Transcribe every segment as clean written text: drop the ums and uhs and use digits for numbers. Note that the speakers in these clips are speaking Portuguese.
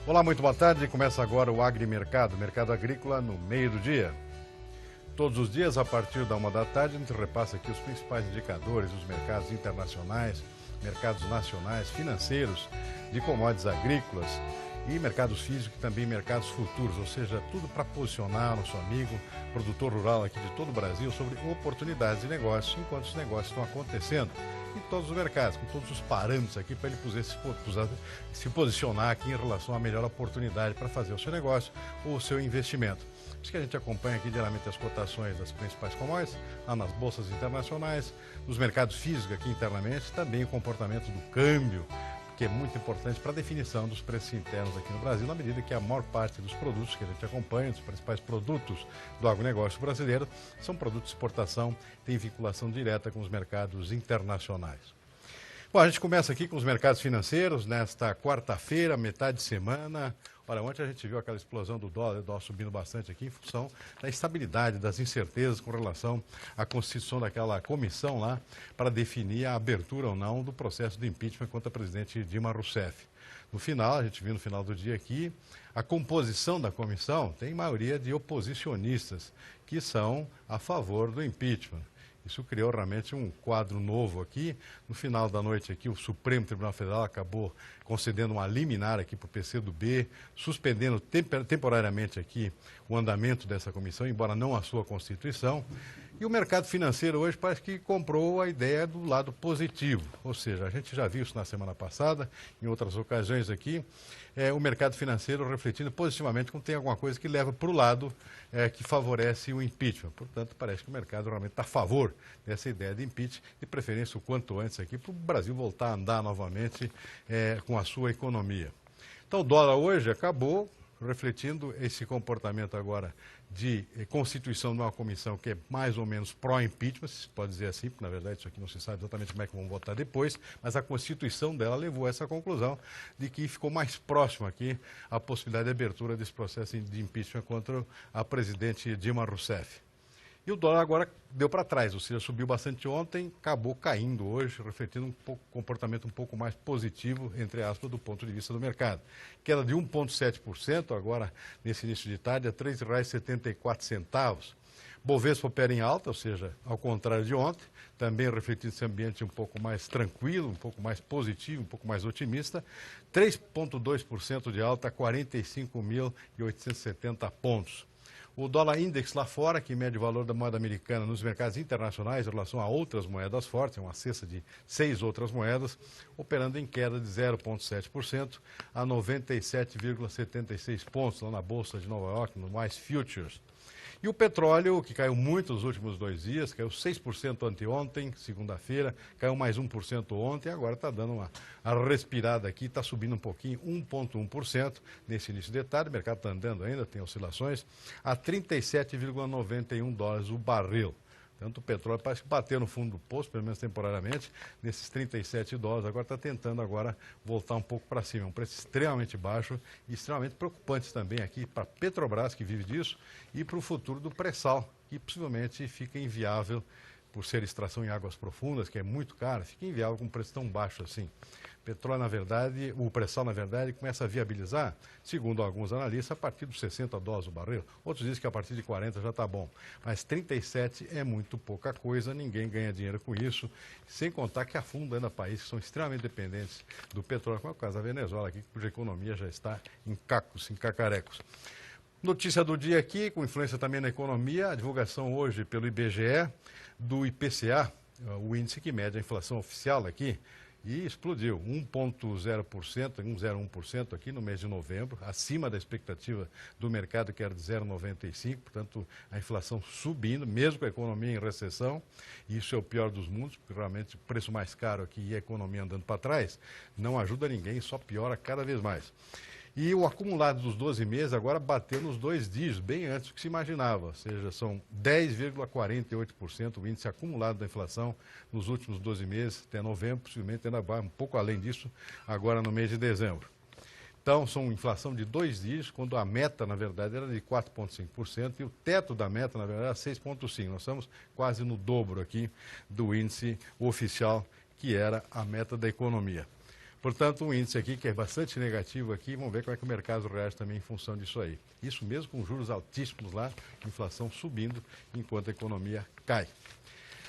Olá, muito boa tarde. Começa agora o Agrimercado, mercado agrícola no meio do dia. Todos os dias, a partir da 1 da tarde, a gente repassa aqui os principais indicadores dos mercados internacionais, mercados nacionais, financeiros, de commodities agrícolas e mercados físicos e também mercados futuros, ou seja, tudo para posicionar nosso amigo, produtor rural aqui de todo o Brasil sobre oportunidades de negócio, enquanto os negócios estão acontecendo em todos os mercados, com todos os parâmetros aqui para ele poder se posicionar aqui em relação à melhor oportunidade para fazer o seu negócio ou o seu investimento. Por isso que a gente acompanha aqui diariamente as cotações das principais commodities, lá nas bolsas internacionais, nos mercados físicos aqui internamente, também o comportamento do câmbio, que é muito importante para a definição dos preços internos aqui no Brasil, na medida que a maior parte dos produtos que a gente acompanha, dos principais produtos do agronegócio brasileiro, são produtos de exportação, têm vinculação direta com os mercados internacionais. Bom, a gente começa aqui com os mercados financeiros, nesta quarta-feira, metade de semana. Ora, ontem a gente viu aquela explosão do dólar subindo bastante aqui em função da instabilidade, das incertezas com relação à constituição daquela comissão lá para definir a abertura ou não do processo de impeachment contra a presidente Dilma Rousseff. No final, a gente viu no final do dia aqui, a composição da comissão tem maioria de oposicionistas que são a favor do impeachment. Isso criou realmente um quadro novo aqui. No final da noite aqui, o Supremo Tribunal Federal acabou concedendo uma liminar aqui para o PCdoB, suspendendo temporariamente aqui o andamento dessa comissão, embora não a sua constituição. E o mercado financeiro hoje parece que comprou a ideia do lado positivo, ou seja, a gente já viu isso na semana passada, em outras ocasiões aqui, o mercado financeiro refletindo positivamente quando tem alguma coisa que leva para o lado que favorece o impeachment. Portanto, parece que o mercado realmente está a favor dessa ideia de impeachment, de preferência o quanto antes aqui, para o Brasil voltar a andar novamente com a sua economia. Então, o dólar hoje acabou refletindo esse comportamento agora de constituição de uma comissão que é mais ou menos pró-impeachment, se pode dizer assim, porque na verdade isso aqui não se sabe exatamente como é que vão votar depois, mas a constituição dela levou a essa conclusão de que ficou mais próximo aqui a possibilidade de abertura desse processo de impeachment contra a presidente Dilma Rousseff. E o dólar agora deu para trás, ou seja, subiu bastante ontem, acabou caindo hoje, refletindo um comportamento um pouco mais positivo, entre aspas, do ponto de vista do mercado. Queda de 1,7% agora, nesse início de tarde, a R$ 3,74. Bovespa opera em alta, ou seja, ao contrário de ontem, também refletindo esse ambiente um pouco mais tranquilo, um pouco mais positivo, um pouco mais otimista, 3,2% de alta a 45.870 pontos. O dólar index lá fora, que mede o valor da moeda americana nos mercados internacionais em relação a outras moedas fortes, é uma cesta de 6 outras moedas, operando em queda de 0,7% a 97,76 pontos lá na Bolsa de Nova York, no Mais Futures. E o petróleo, que caiu muito nos últimos 2 dias, caiu 6% anteontem, segunda-feira, caiu mais 1% ontem, agora está dando uma respirada aqui, está subindo um pouquinho, 1,1% nesse início de tarde, o mercado está andando ainda, tem oscilações, a 37,91 dólares o barril. Tanto o petróleo parece que bateu no fundo do poço, pelo menos temporariamente, nesses 37 dólares. Agora está tentando voltar um pouco para cima. É um preço extremamente baixo e extremamente preocupante também aqui para a Petrobras, que vive disso, e para o futuro do pré-sal, que possivelmente fica inviável por ser extração em águas profundas, que é muito caro, fica inviável com um preço tão baixo assim. Petróleo, na verdade, o pré-sal, na verdade, começa a viabilizar, segundo alguns analistas, a partir dos 60 dólares o barril. Outros dizem que a partir de 40 já está bom. Mas 37 é muito pouca coisa, ninguém ganha dinheiro com isso, sem contar que afunda ainda países que são extremamente dependentes do petróleo, como é o caso da Venezuela, aqui, cuja economia já está em cacos, em cacarecos. Notícia do dia aqui, com influência também na economia, a divulgação hoje pelo IBGE do IPCA, o índice que mede a inflação oficial aqui, e explodiu, 1,0%, 1,01% aqui no mês de novembro, acima da expectativa do mercado, que era de 0,95%, portanto, a inflação subindo, mesmo com a economia em recessão, e isso é o pior dos mundos, porque realmente o preço mais caro aqui e a economia andando para trás, não ajuda ninguém, só piora cada vez mais. E o acumulado dos 12 meses agora bateu nos 2 dígitos, bem antes do que se imaginava, ou seja, são 10,48% o índice acumulado da inflação nos últimos 12 meses, até novembro, possivelmente ainda vai um pouco além disso, agora no mês de dezembro. Então, são inflação de 2 dígitos, quando a meta, na verdade, era de 4,5%, e o teto da meta, na verdade, era 6,5%. Nós estamos quase no dobro aqui do índice oficial, que era a meta da economia. Portanto, um índice aqui que é bastante negativo aqui, vamos ver como é que o mercado reage também em função disso aí. Isso mesmo com juros altíssimos lá, inflação subindo, enquanto a economia cai.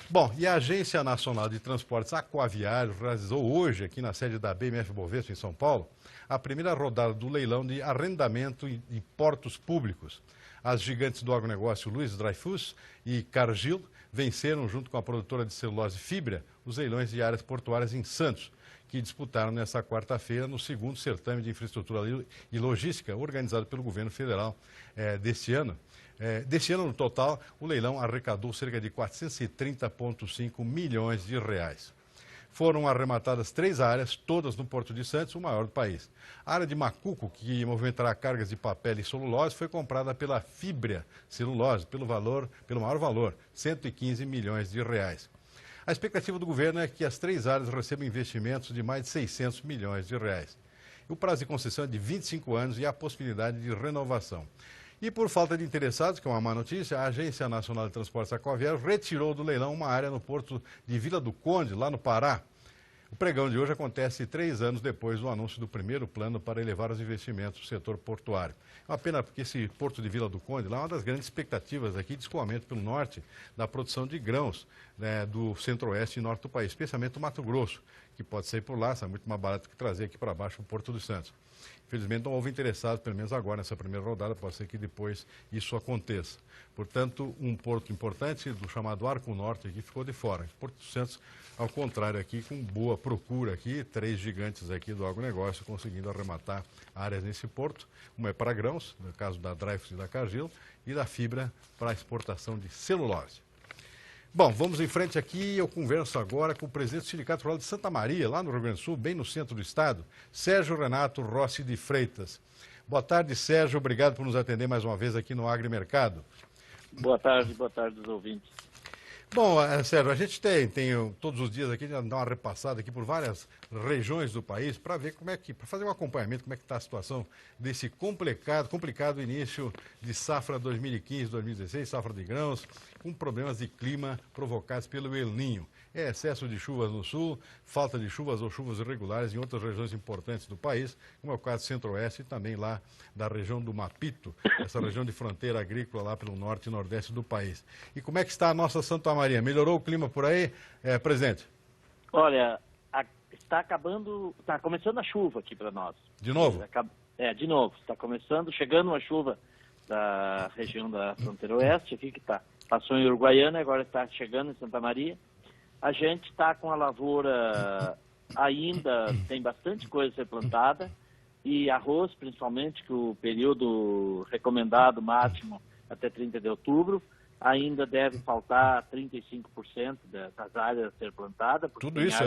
Bom, e a Agência Nacional de Transportes Aquaviários realizou hoje, aqui na sede da BMF Bovespa, em São Paulo, a primeira rodada do leilão de arrendamento de portos públicos. As gigantes do agronegócio Luiz Dreyfus e Cargill venceram, junto com a produtora de celulose Fibra, os leilões de áreas portuárias em Santos, que disputaram nesta quarta-feira no segundo certame de infraestrutura e logística organizado pelo governo federal deste ano. Deste ano, no total, o leilão arrecadou cerca de 430,5 milhões de reais. Foram arrematadas 3 áreas, todas no Porto de Santos, o maior do país. A área de Macuco, que movimentará cargas de papel e celulose, foi comprada pela Fibra Celulose, pelo maior valor, 115 milhões de reais. A expectativa do governo é que as 3 áreas recebam investimentos de mais de 600 milhões de reais. O prazo de concessão é de 25 anos e há possibilidade de renovação. E por falta de interessados, que é uma má notícia, a Agência Nacional de Transportes Aquaviários retirou do leilão uma área no porto de Vila do Conde, lá no Pará. O pregão de hoje acontece 3 anos depois do anúncio do primeiro plano para elevar os investimentos do setor portuário. É uma pena porque esse porto de Vila do Conde lá é uma das grandes expectativas aqui de escoamento pelo norte da produção de grãos, né, do centro-oeste e norte do país, especialmente do Mato Grosso, que pode sair por lá, é muito mais barato que trazer aqui para baixo o Porto dos Santos. Infelizmente não houve interessados, pelo menos agora, nessa primeira rodada, pode ser que depois isso aconteça. Portanto, um porto importante do chamado Arco Norte aqui ficou de fora. Porto dos Santos, ao contrário aqui, com boa procura aqui, 3 gigantes aqui do agronegócio conseguindo arrematar áreas nesse porto. Uma é para grãos, no caso da Dreyfus e da Cargill, e da Fibra para exportação de celulose. Bom, vamos em frente aqui. Eu converso agora com o presidente do Sindicato Rural de Santa Maria, lá no Rio Grande do Sul, bem no centro do estado, Sérgio Renato Rossi de Freitas. Boa tarde, Sérgio. Obrigado por nos atender mais uma vez aqui no Agrimercado. Boa tarde aos ouvintes. Bom, Sérgio, a gente tem todos os dias aqui, dá uma repassada aqui por várias regiões do país para ver como é que, para fazer um acompanhamento, como é que está a situação desse complicado início de safra 2015-2016, safra de grãos, com problemas de clima provocados pelo El Niño. É excesso de chuvas no sul, falta de chuvas ou chuvas irregulares em outras regiões importantes do país, como é o caso do Centro-Oeste e também lá da região do Mapito, essa região de fronteira agrícola lá pelo norte e nordeste do país. E como é que está a nossa Santa Maria? Melhorou o clima por aí, presidente? Olha, está começando a chuva aqui para nós. De novo? De novo. Está chegando uma chuva da região da fronteira oeste, aqui que passou em Uruguaiana, agora está chegando em Santa Maria. A gente está com a lavoura ainda, tem bastante coisa a ser plantada, e arroz, principalmente, que o período recomendado máximo até 30 de outubro, ainda deve faltar 35% das áreas a ser plantada. Tudo isso,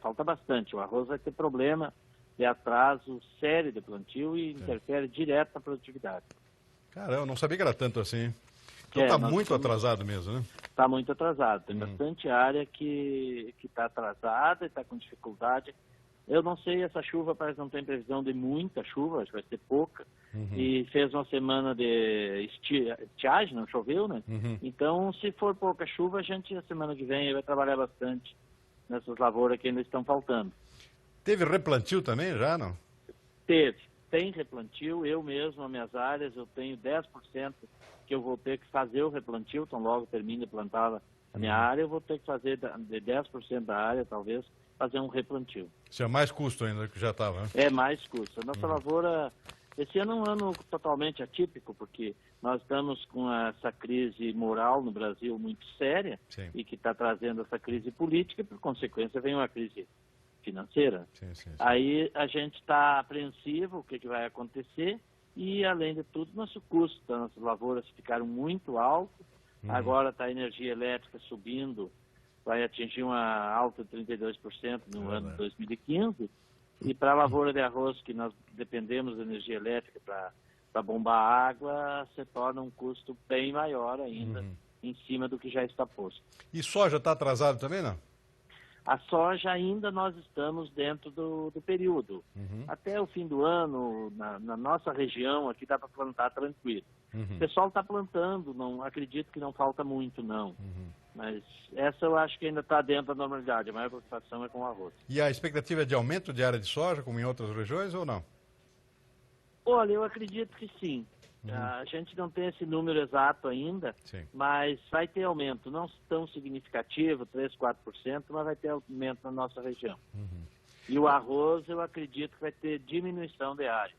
falta bastante. O arroz vai ter problema de atraso sério de plantio e interfere direto na produtividade. Caramba, eu não sabia que era tanto assim. Então está muito atrasado mesmo, né? Está muito atrasado. Tem bastante área que está atrasada e está com dificuldade. Eu não sei, essa chuva parece que não tem previsão de muita chuva, acho que vai ser pouca. E fez uma semana de estiagem, não choveu, né? Então, se for pouca chuva, a gente, a semana que vem, vai trabalhar bastante nessas lavouras que ainda estão faltando. Teve replantio também já, não? Tem replantio. Eu mesmo, nas minhas áreas, eu tenho 10% que eu vou ter que fazer o replantio, então logo termine de plantar a minha área, eu vou ter que fazer de 10% da área, talvez, fazer um replantio. Isso é mais custo ainda que já estava, né? É mais custo. A nossa lavoura, esse ano é um ano totalmente atípico, porque nós estamos com essa crise moral no Brasil muito séria. Sim. E que está trazendo essa crise política, e por consequência vem uma crise financeira. Sim. Aí a gente está apreensivo o que vai acontecer e, além de tudo, nosso custo das nossas lavouras ficaram muito alto. Agora está a energia elétrica subindo, vai atingir uma alta de 32% no ano de 2015. E para a lavoura de arroz, que nós dependemos da energia elétrica para bombar a água, se torna um custo bem maior ainda, em cima do que já está posto. E soja está atrasado também, não? A soja ainda nós estamos dentro do período. Até o fim do ano, na nossa região aqui dá para plantar tranquilo. O pessoal está plantando, não acredito que não falta muito, não. Mas essa eu acho que ainda está dentro da normalidade. A maior preocupação é com o arroz. E a expectativa é de aumento de área de soja, como em outras regiões, ou não? Olha, eu acredito que sim. A gente não tem esse número exato ainda, mas vai ter aumento, não tão significativo, 3%, 4%, mas vai ter aumento na nossa região. E o arroz, eu acredito que vai ter diminuição de área.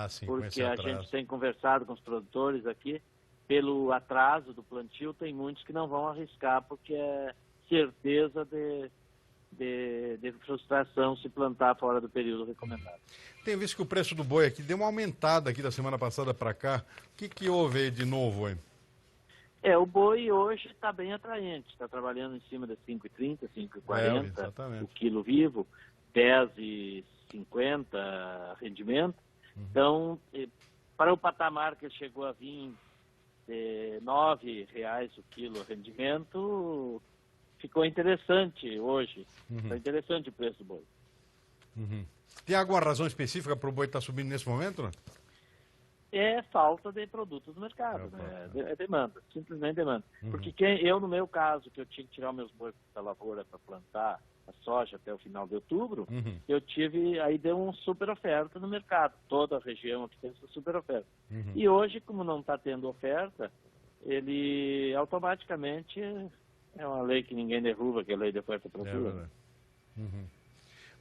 Sim, porque a gente tem conversado com os produtores aqui, pelo atraso do plantio, tem muitos que não vão arriscar, porque é certeza de frustração se plantar fora do período recomendado. Tenho visto que o preço do boi aqui deu uma aumentada aqui da semana passada para cá. O que houve aí de novo aí? O boi hoje está bem atraente, está trabalhando em cima de 5,30, 5,40 o quilo vivo, 10,50 rendimento. Então, para o patamar que ele chegou a vir de R$9 o quilo rendimento, ficou interessante hoje. Está interessante o preço do boi. Tem alguma razão específica para o boi estar subindo nesse momento, né? É falta de produtos no mercado, é demanda, simplesmente demanda. Porque eu, no meu caso, que eu tinha que tirar meus bois da lavoura para plantar a soja até o final de outubro, aí deu uma super oferta no mercado. Toda a região aqui tem essa super oferta. E hoje, como não está tendo oferta, ele automaticamente é uma lei que ninguém derruba, que é a lei de oferta e procura.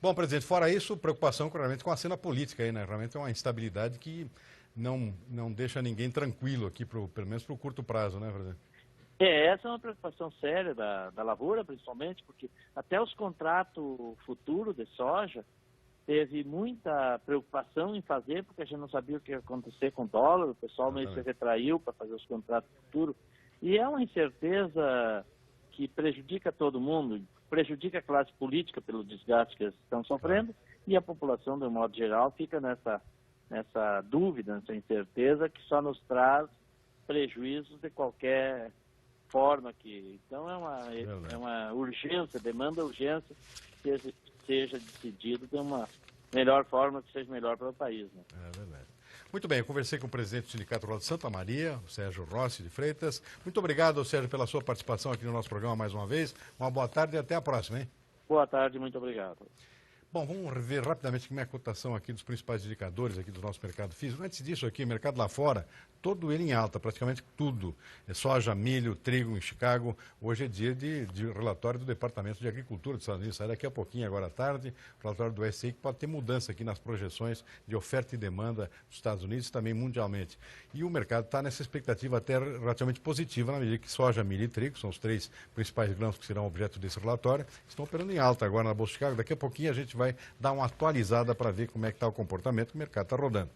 Bom, presidente, fora isso, preocupação realmente com a cena política aí, né? Realmente é uma instabilidade que não deixa ninguém tranquilo aqui, pelo menos para o curto prazo, né, presidente? Essa é uma preocupação séria da lavoura, principalmente, porque até os contratos futuros de soja teve muita preocupação em fazer, porque a gente não sabia o que ia acontecer com o dólar, o pessoal meio se retraiu para fazer os contratos futuros. E é uma incerteza que prejudica todo mundo, prejudica a classe política pelo desgaste que eles estão sofrendo, e a população, de um modo geral, fica nessa dúvida, nessa incerteza que só nos traz prejuízos de qualquer forma que... Então é uma urgência, demanda urgência que seja decidido de uma melhor forma, que seja melhor para o país. Né? É verdade. Muito bem, eu conversei com o presidente do Sindicato Rural de Santa Maria, o Sérgio Rossi de Freitas. Muito obrigado, Sérgio, pela sua participação aqui no nosso programa mais uma vez. Uma boa tarde e até a próxima, hein? Boa tarde, muito obrigado. Bom, vamos rever rapidamente como é a cotação aqui dos principais indicadores aqui do nosso mercado físico. Antes disso aqui, o mercado lá fora, todo ele em alta, praticamente tudo. Soja, milho, trigo em Chicago. Hoje é dia de relatório do Departamento de Agricultura dos Estados Unidos. Sai daqui a pouquinho, agora à tarde, relatório do SI, que pode ter mudança aqui nas projeções de oferta e demanda dos Estados Unidos e também mundialmente. E o mercado está nessa expectativa até relativamente positiva, na medida que soja, milho e trigo, são os três principais grãos que serão objeto desse relatório, estão operando em alta agora na Bolsa de Chicago. Daqui a pouquinho a gente vai dar uma atualizada para ver como é que está o comportamento, que o mercado está rodando.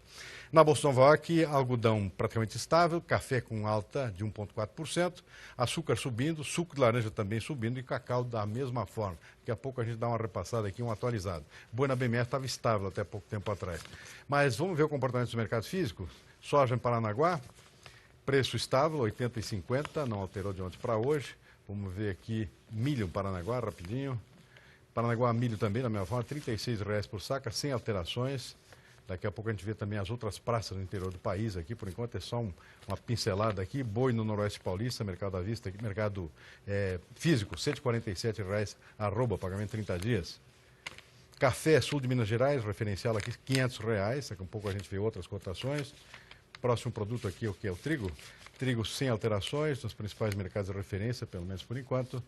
Na Bolsa de Nova York, algodão praticamente estável, café com alta de 1,4%, açúcar subindo, suco de laranja também subindo e cacau da mesma forma. Daqui a pouco a gente dá uma repassada aqui, uma atualizada. Boi na BMF estava estável até pouco tempo atrás. Mas vamos ver o comportamento dos mercados físicos. Soja em Paranaguá, preço estável, 80,50, não alterou de ontem para hoje. Vamos ver aqui milho em Paranaguá, rapidinho. Paranaguá, milho também, da mesma forma, R$ 36,00 por saca, sem alterações. Daqui a pouco a gente vê também as outras praças no interior do país aqui, por enquanto é só uma pincelada aqui. Boi no Noroeste Paulista, mercado à vista, mercado físico, R$ 147,00, arroba, pagamento 30 dias. Café Sul de Minas Gerais, referencial aqui, R$ 500,00, daqui a pouco a gente vê outras cotações. Próximo produto aqui, o que é o trigo? Trigo sem alterações, nos principais mercados de referência, pelo menos por enquanto.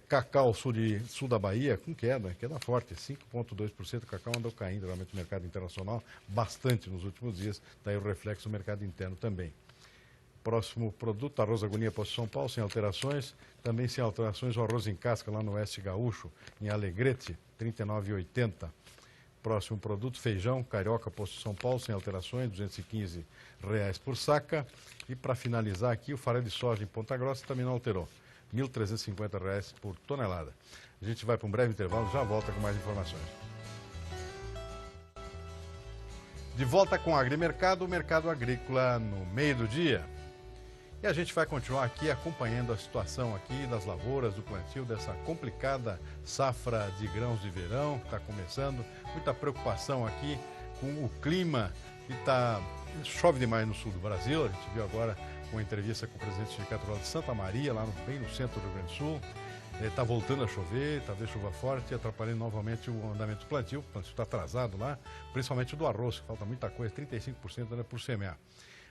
Cacau sul da Bahia, com queda forte, 5,2%. Cacau andou caindo realmente no mercado internacional bastante nos últimos dias, daí o reflexo no mercado interno também. Próximo produto, arroz agonia Posto São Paulo, sem alterações. Também sem alterações o arroz em casca lá no Oeste Gaúcho, em Alegrete, R$ 39,80. Próximo produto, feijão, carioca Posto São Paulo, sem alterações, R$ 215,00 por saca. E para finalizar aqui, o farelo de soja em Ponta Grossa também não alterou. R$ 1.350 por tonelada. A gente vai para um breve intervalo, já volta com mais informações. De volta com o Agrimercado, o mercado agrícola no meio do dia. E a gente vai continuar aqui acompanhando a situação aqui das lavouras, do plantio, dessa complicada safra de grãos de verão que está começando. Muita preocupação aqui com o clima que chove demais no sul do Brasil. A gente viu agora uma entrevista com o presidente do Sindicato Rural de Santa Maria, lá bem no centro do Rio Grande do Sul. Está voltando a chover, talvez chuva forte, atrapalhando novamente o andamento do plantio. O plantio está atrasado lá, principalmente do arroz, que falta muita coisa, 35% ainda por semear.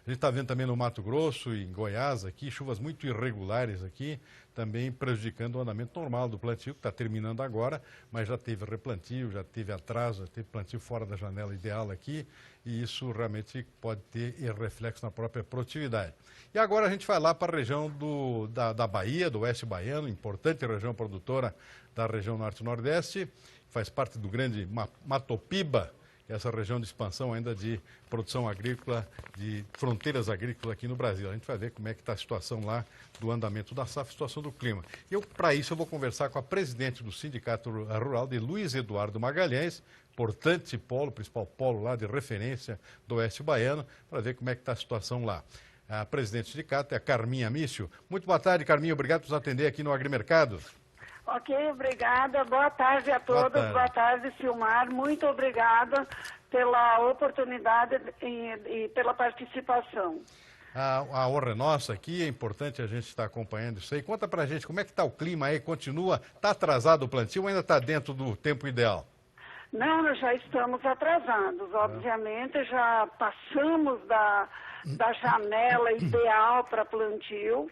A gente está vendo também no Mato Grosso e em Goiás aqui, chuvas muito irregulares aqui, também prejudicando o andamento normal do plantio, que está terminando agora, mas já teve replantio, já teve atraso, já teve plantio fora da janela ideal aqui, e isso realmente pode ter reflexo na própria produtividade. E agora a gente vai lá para a região da Bahia, do oeste baiano, importante região produtora da região norte-nordeste, faz parte do grande Matopiba, essa região de expansão ainda de produção agrícola, de fronteiras agrícolas aqui no Brasil. A gente vai ver como é que está a situação lá do andamento da safra, situação do clima. E para isso eu vou conversar com a presidente do Sindicato Rural de Luiz Eduardo Magalhães, importante polo, principal polo lá de referência do oeste baiano, para ver como é que está a situação lá. A presidente do sindicato é a Carminha Mício. Muito boa tarde, Carminha. Obrigado por nos atender aqui no Agrimercado. Ok, obrigada. Boa tarde a todos. Boa tarde, Silmar. Muito obrigada pela oportunidade e pela participação. A honra é nossa aqui, é importante a gente estar acompanhando isso aí. Conta pra gente como é que está o clima aí, continua, está atrasado o plantio ou ainda está dentro do tempo ideal? Não, nós já estamos atrasados, obviamente, já passamos da janela ideal para plantio.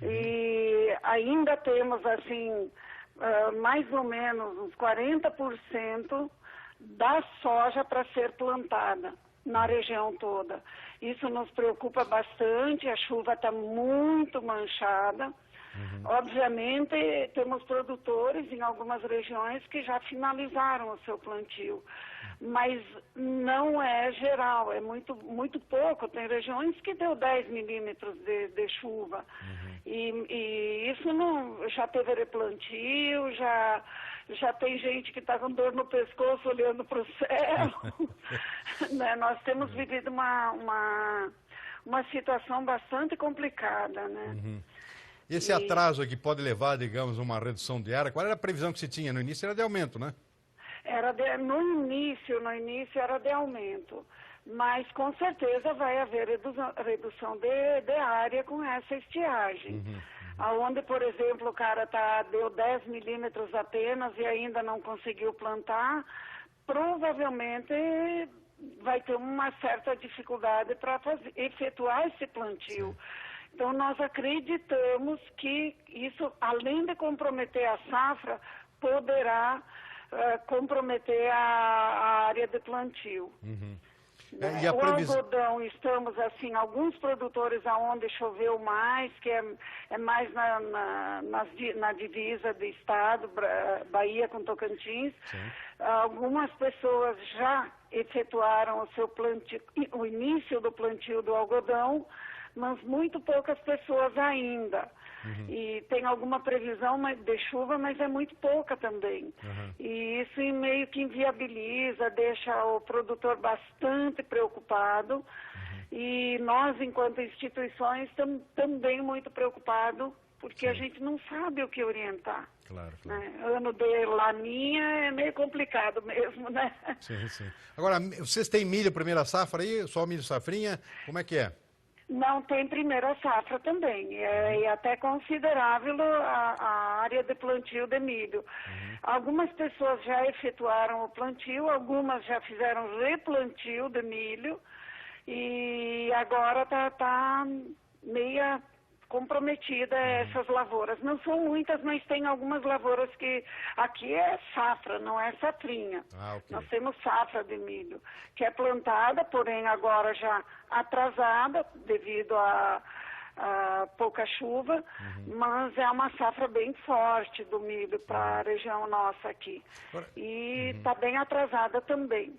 E ainda temos, assim, mais ou menos uns 40% da soja para ser plantada na região toda. Isso nos preocupa bastante, a chuva está muito manchada. Obviamente, temos produtores em algumas regiões que já finalizaram o seu plantio, mas não é geral, é muito pouco. Tem regiões que deu 10 milímetros de chuva. E isso não, já teve replantio, já tem gente que está com dor no pescoço olhando para o céu. Né? Nós temos vivido uma situação bastante complicada, né? Esse atraso aqui pode levar, digamos, uma redução de área. Qual era a previsão que se tinha? No início era de aumento, né? No início era de aumento, mas com certeza vai haver redução de área com essa estiagem. Aonde, por exemplo, o cara deu 10 milímetros apenas e ainda não conseguiu plantar, provavelmente vai ter uma certa dificuldade para efetuar esse plantio. Sim. Então, nós acreditamos que isso, além de comprometer a safra, poderá comprometer a área de plantio. E a algodão, estamos assim, alguns produtores aonde choveu mais, que é mais na divisa do estado, Bahia com Tocantins. Sim. Algumas pessoas já efetuaram o seu plantio, o início do plantio do algodão, mas muito poucas pessoas ainda. E tem alguma previsão de chuva, mas é muito pouca também. E isso meio que inviabiliza, deixa o produtor bastante preocupado. E nós, enquanto instituições, estamos também muito preocupados, porque a gente não sabe o que orientar. Claro. Né? Ano de laninha é meio complicado mesmo, né? Sim. Agora, vocês têm milho primeira safra aí? Só milho safrinha? Como é que é? Não, tem primeira safra também, e até considerável a área de plantio de milho. Algumas pessoas já efetuaram o plantio, algumas já fizeram replantio de milho, e agora está meia comprometida essas lavouras. Não são muitas, mas tem algumas lavouras que aqui é safra, não é safrinha. Okay. Nós temos safra de milho, que é plantada, porém agora já atrasada devido a pouca chuva, mas é uma safra bem forte do milho para a região nossa aqui. E está bem atrasada também.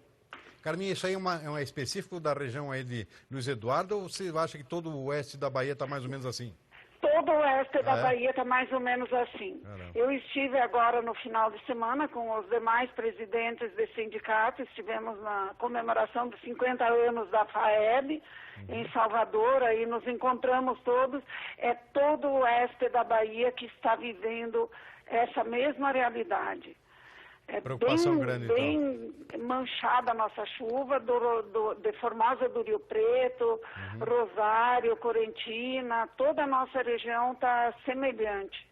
Carminha, isso aí é específico da região aí de Luiz Eduardo, ou você acha que todo o oeste da Bahia está mais ou menos assim? todo o oeste da Bahia está mais ou menos assim. Caramba. Eu estive agora no final de semana com os demais presidentes de sindicato, estivemos na comemoração dos 50 anos da FAEB, em Salvador, aí nos encontramos todos. É todo o oeste da Bahia que está vivendo essa mesma realidade. É preocupação grande, bem manchada a nossa chuva, de Formosa do Rio Preto, Rosário, Corentina, toda a nossa região está semelhante.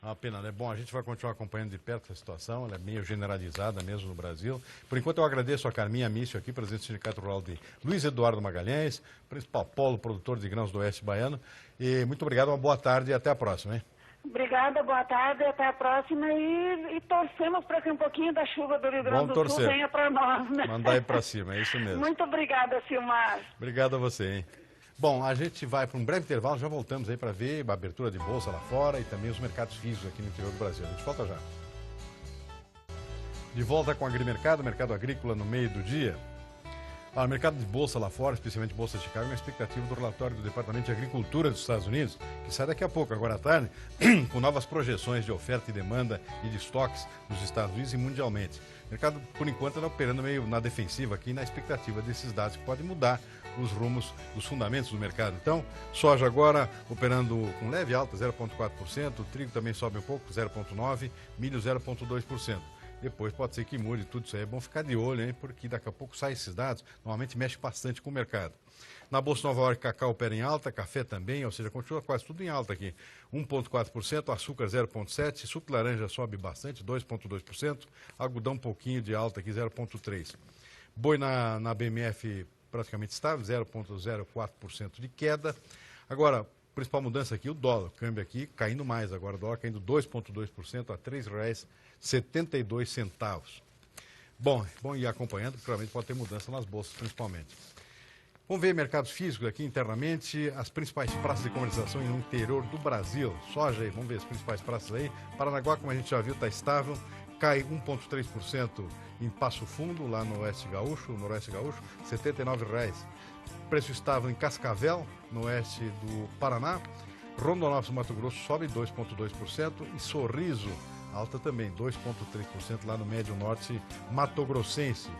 Uma pena, né? Bom, a gente vai continuar acompanhando de perto a situação, ela é meio generalizada mesmo no Brasil. Por enquanto eu agradeço a Carminha Mício aqui, presidente do Sindicato Rural de Luiz Eduardo Magalhães, principal polo produtor de grãos do Oeste Baiano. E muito obrigado, uma boa tarde e até a próxima, hein? Obrigada, boa tarde, até a próxima e torcemos para que um pouquinho da chuva do Rio Grande do Sul venha para nós, né? Mandar aí para cima, é isso mesmo. Muito obrigada, Silmar. Obrigado a você, hein? Bom, a gente vai para um breve intervalo, já voltamos aí para ver a abertura de bolsa lá fora e também os mercados físicos aqui no interior do Brasil. A gente volta já. De volta com o Agrimercado, mercado agrícola no meio do dia. O mercado de bolsa lá fora, especialmente Bolsa de Chicago, é uma expectativa do relatório do Departamento de Agricultura dos Estados Unidos, que sai daqui a pouco, agora à tarde, com novas projeções de oferta e demanda e de estoques nos Estados Unidos e mundialmente. O mercado, por enquanto, está operando meio na defensiva aqui, na expectativa desses dados que podem mudar os rumos, os fundamentos do mercado. Então, soja agora operando com leve alta, 0,4%, o trigo também sobe um pouco, 0,9%, milho 0,2%. Depois pode ser que mude tudo isso aí. É bom ficar de olho, hein? Porque daqui a pouco saem esses dados, normalmente mexe bastante com o mercado. Na Bolsa Nova York, cacau opera em alta, café também, ou seja, continua quase tudo em alta aqui. 1,4%, açúcar 0,7%, suco de laranja sobe bastante, 2,2%, algodão um pouquinho de alta aqui, 0,3%. Boi na BMF praticamente estável, 0,04% de queda. Agora, principal mudança aqui, o dólar, o câmbio aqui caindo mais agora, o dólar caindo 2,2% a R$ 3,72. Bom ir acompanhando, porque realmente pode ter mudança nas bolsas principalmente. Vamos ver mercados físicos aqui internamente, as principais praças de comercialização no interior do Brasil. Soja aí, vamos ver as principais praças aí. Paranaguá, como a gente já viu, está estável, cai 1,3% em Passo Fundo, lá no Oeste Gaúcho, no Noroeste Gaúcho, R$ 79,00. Preço estável em Cascavel, no oeste do Paraná. Rondonópolis, Mato Grosso, sobe 2,2% e Sorriso, alta também, 2,3% lá no Médio Norte Mato Grossense.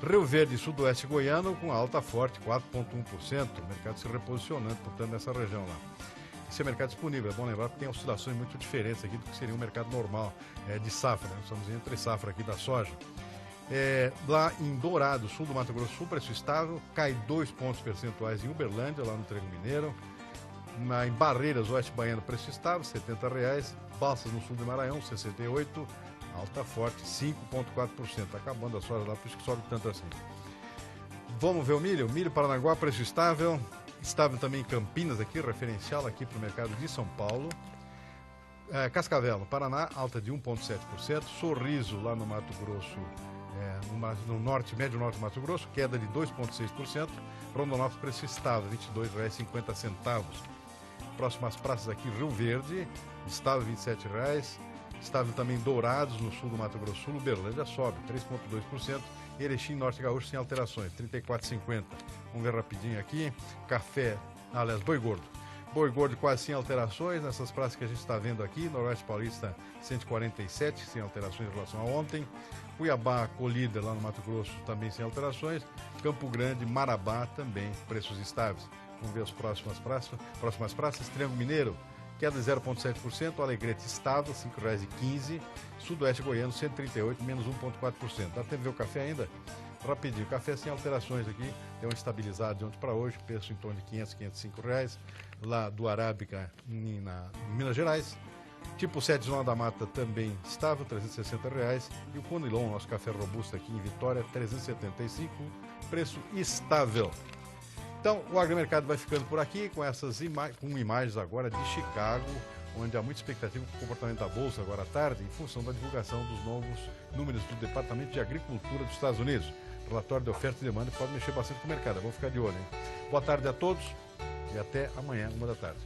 Rio Verde, Sudoeste Goiano, com alta forte, 4,1%. O mercado se reposicionando, portanto, nessa região lá. Esse é o mercado disponível, é bom lembrar que tem oscilações muito diferentes aqui do que seria um mercado normal de safra, né? Estamos entre safra aqui da soja. Lá em Dourado, sul do Mato Grosso do Sul, preço estável, cai 2 pontos percentuais em Uberlândia, lá no Trigo Mineiro. Em Barreiras, Oeste Baiano, preço estável, R$ 70,00. Balsas, no sul do Maranhão, 68, alta forte, 5,4%. Está acabando a soja lá, por isso que sobe tanto assim. Vamos ver o milho. Milho Paranaguá, preço estável. Estável também em Campinas, aqui, referencial aqui para o mercado de São Paulo. Cascavel, no Paraná, alta de 1,7%. Sorriso, lá no Mato Grosso, no norte, médio norte do Mato Grosso, queda de 2,6%. Rondonópolis, preço estável, R$ 22,50. Próximas praças aqui, Rio Verde, estável, R$ 27,00. Estável também Dourados, no sul do Mato Grosso do Sul. Uberlândia sobe, 3,2%. Erechim, Norte Gaúcho, sem alterações, R$ 34,50. Vamos ver rapidinho aqui. Café, aliás, boi gordo. Boi gordo quase sem alterações. Nessas praças que a gente está vendo aqui, Noroeste Paulista, 147, sem alterações em relação a ontem. Cuiabá, Colíder, lá no Mato Grosso, também sem alterações. Campo Grande, Marabá, também preços estáveis. Vamos ver as próximas praças. Triângulo Mineiro, queda de 0,7%. Alegrete estável, R$ 5,15. Sudoeste Goiano, 138, menos 1,4%. Dá tempo de ver o café ainda? Rapidinho, café sem alterações aqui, deu uma estabilizada de ontem para hoje, preço em torno de R$ 500, R$ 505, lá do Arábica, em Minas Gerais. Tipo 7 Zona da Mata também estável, R$ 360, e o Conilon, nosso café robusto aqui em Vitória, R$ 375, preço estável. Então, o Agromercado vai ficando por aqui com essas imagens agora de Chicago, onde há muita expectativa com o comportamento da Bolsa agora à tarde, em função da divulgação dos novos números do Departamento de Agricultura dos Estados Unidos. Relatório de oferta e demanda pode mexer bastante com o mercado, vamos ficar de olho, hein? Boa tarde a todos e até amanhã, 1 da tarde.